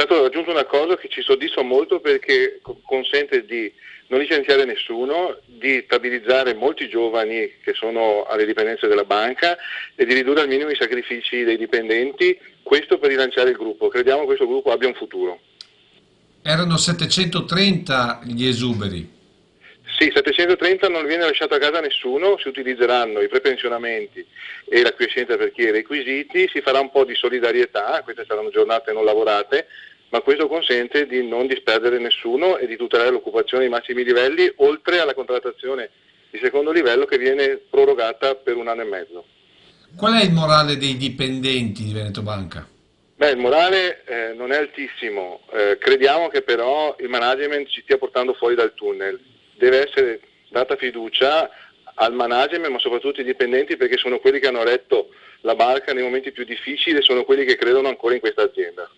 stato raggiunto un accordo che ci soddisfa molto perché consente di non licenziare nessuno, di stabilizzare molti giovani che sono alle dipendenze della banca e di ridurre al minimo i sacrifici dei dipendenti, questo per rilanciare il gruppo. Crediamo che questo gruppo abbia un futuro. Erano 730 gli esuberi. Sì, 730 non viene lasciato a casa nessuno, si utilizzeranno i prepensionamenti e la quiescenza per chi ha i requisiti, si farà un po' di solidarietà, queste saranno giornate non lavorate, ma questo consente di non disperdere nessuno e di tutelare l'occupazione ai massimi livelli, oltre alla contrattazione di secondo livello che viene prorogata per 1 anno e mezzo. Qual è il morale dei dipendenti di Veneto Banca? Beh, il morale non è altissimo, crediamo che però il management ci stia portando fuori dal tunnel. Deve essere data fiducia al management, ma soprattutto ai dipendenti, perché sono quelli che hanno retto la barca nei momenti più difficili e sono quelli che credono ancora in questa azienda.